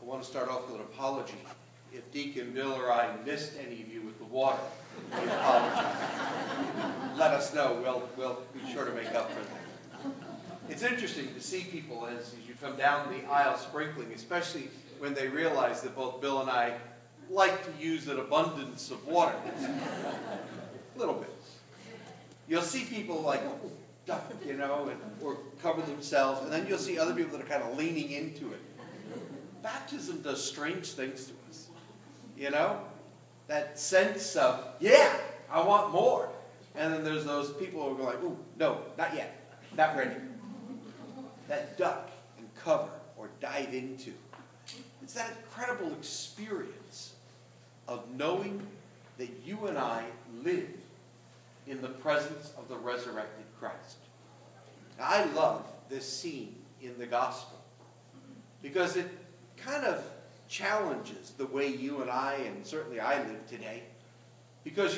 want to start off with an apology. If Deacon Bill or I missed any of you with the water, we apologize. Let us know. We'll be sure to make up for that. It's interesting to see people as you come down the aisle sprinkling, especially when they realize that both Bill and I like to use an abundance of water. A little bit. You'll see people like, duck, or cover themselves, and then you'll see other people that are kind of leaning into it. Baptism does strange things to us. That sense of, yeah, I want more. And then there's those people who are like, ooh, no, not yet, not ready. That duck and cover or dive into. It's that incredible experience of knowing that you and I live in the presence of the resurrected Christ. Now, I love this scene in the gospel because it kind of challenges the way you and I, and certainly I live today. Because,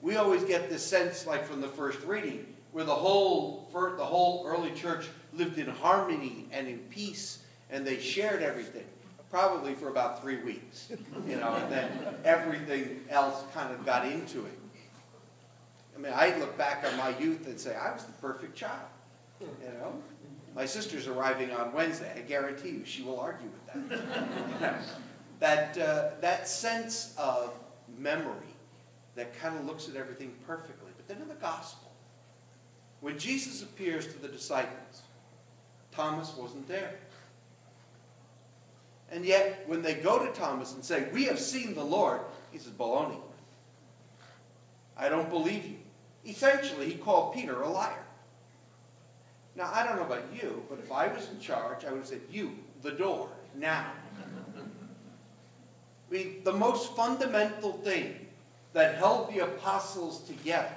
we always get this sense, like from the first reading, where the whole early church lived in harmony and in peace, and they shared everything, probably for about 3 weeks, and then everything else kind of got into it. I mean, I look back on my youth and say, I was the perfect child, My sister's arriving on Wednesday. I guarantee you she will argue with that. That sense of memory that kind of looks at everything perfectly. But then in the gospel, when Jesus appears to the disciples, Thomas wasn't there. And yet, when they go to Thomas and say, we have seen the Lord, he says, baloney. I don't believe you. Essentially, he called Peter a liar. Now, I don't know about you, but if I was in charge, I would have said, you, the door, now. I mean, the most fundamental thing that held the apostles together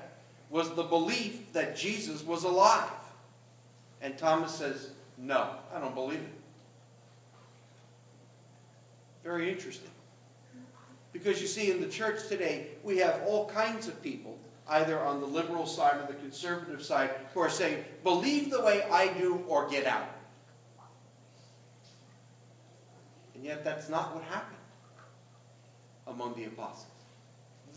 was the belief that Jesus was alive. And Thomas says, no, I don't believe it. Very interesting. Because you see, in the church today, we have all kinds of people, either on the liberal side or the conservative side, who are saying, believe the way I do or get out. And yet that's not what happened among the apostles.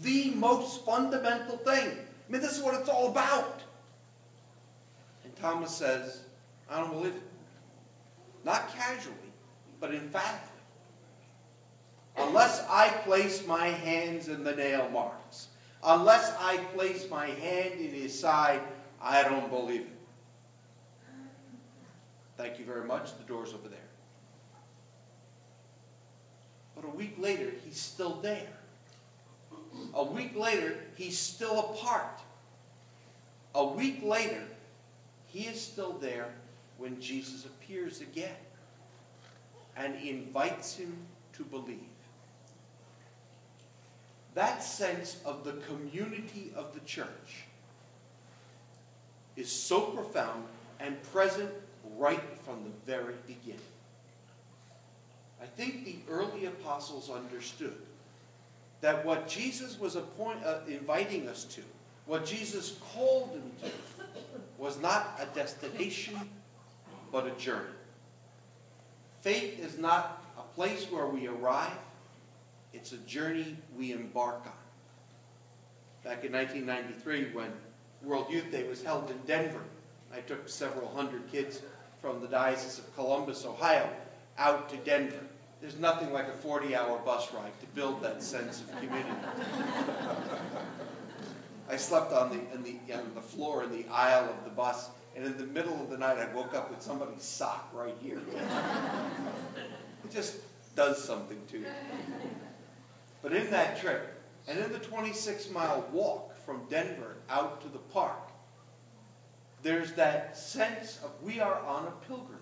The most fundamental thing. I mean, this is what it's all about. And Thomas says, I don't believe it. Not casually, but emphatically. Unless I place my hands in the nail marks, unless I place my hand in his side, I don't believe it. Thank you very much. The door's over there. But a week later, he's still there. A week later, he's still apart. A week later, he is still there when Jesus appears again and invites him to believe. That sense of the community of the church is so profound and present right from the very beginning. I think the early apostles understood that what Jesus was inviting us to, what Jesus called them to, was not a destination, but a journey. Faith is not a place where we arrive. It's a journey we embark on. Back in 1993, when World Youth Day was held in Denver, I took several hundred kids from the Diocese of Columbus, Ohio, out to Denver. There's nothing like a 40-hour bus ride to build that sense of community. I slept on the floor in the aisle of the bus, and in the middle of the night, I woke up with somebody's sock right here. It just does something to you. But in that trip, and in the 26-mile walk from Denver out to the park, there's that sense of we are on a pilgrimage.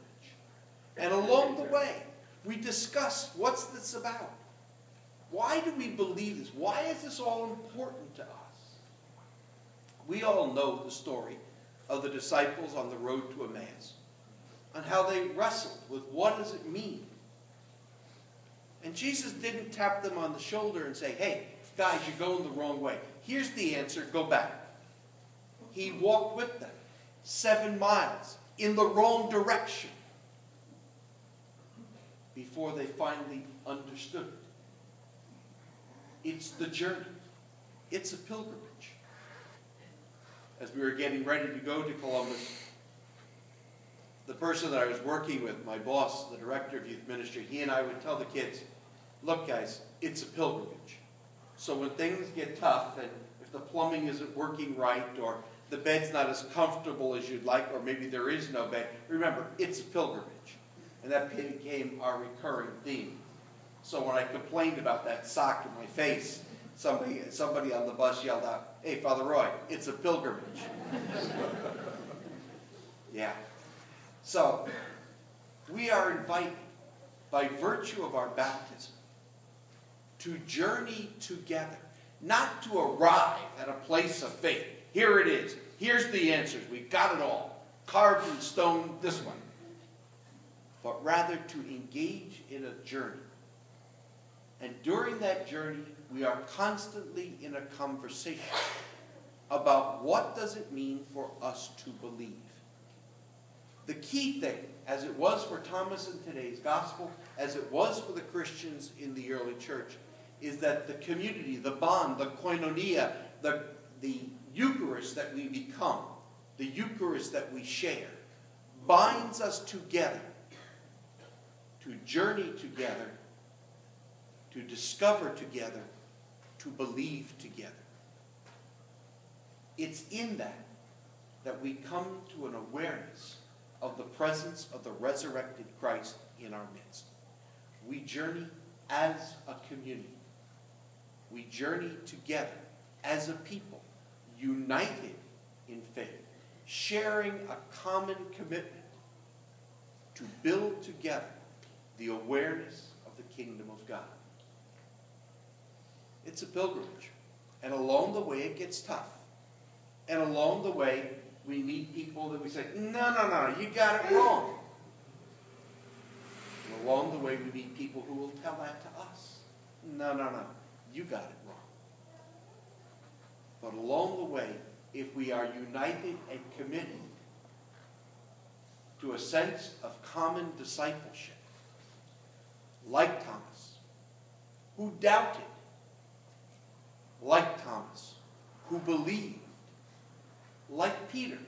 And along the way, we discuss what's this about. Why do we believe this? Why is this all important to us? We all know the story of the disciples on the road to Emmaus, and how they wrestled with what does it mean. And Jesus didn't tap them on the shoulder and say, hey, guys, you're going the wrong way. Here's the answer, go back. He walked with them 7 miles in the wrong direction before they finally understood it. It's the journey. It's a pilgrimage. As we were getting ready to go to Columbus, the person that I was working with, my boss, the director of youth ministry, he and I would tell the kids, look guys, it's a pilgrimage. So when things get tough, and if the plumbing isn't working right, or the bed's not as comfortable as you'd like, or maybe there is no bed, remember, it's a pilgrimage. And that became our recurring theme. So when I complained about that sock in my face, somebody on the bus yelled out, hey, Father Roy, it's a pilgrimage. Yeah. So, we are invited, by virtue of our baptism, to journey together, not to arrive at a place of faith. Here it is. Here's the answers. We've got it all. Carved in stone, this one. But rather to engage in a journey. And during that journey, we are constantly in a conversation about what does it mean for us to believe. The key thing, as it was for Thomas in today's gospel, as it was for the Christians in the early church, is that the community, the bond, the koinonia, the Eucharist that we become, the Eucharist that we share, binds us together to journey together, to discover together, to believe together. It's in that we come to an awareness of the presence of the resurrected Christ in our midst. We journey as a community. We journey together as a people, united in faith, sharing a common commitment to build together the awareness of the kingdom of God. It's a pilgrimage. And along the way it gets tough. And along the way we meet people that we say, no, you got it wrong. And along the way we meet people who will tell that to us. No, you got it wrong. But along the way, if we are united and committed to a sense of common discipleship, like Thomas, who doubted, like Thomas, who believed, like Peter,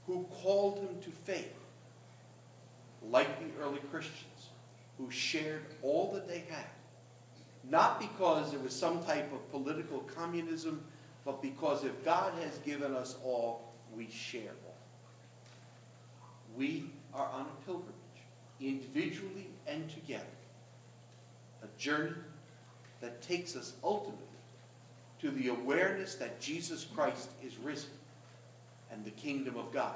who called him to faith, like the early Christians, who shared all that they had, not because it was some type of political communism, but because if God has given us all, we share all. We are on a pilgrimage, individually and together, a journey that takes us ultimately to the awareness that Jesus Christ is risen and the kingdom of God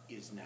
is now.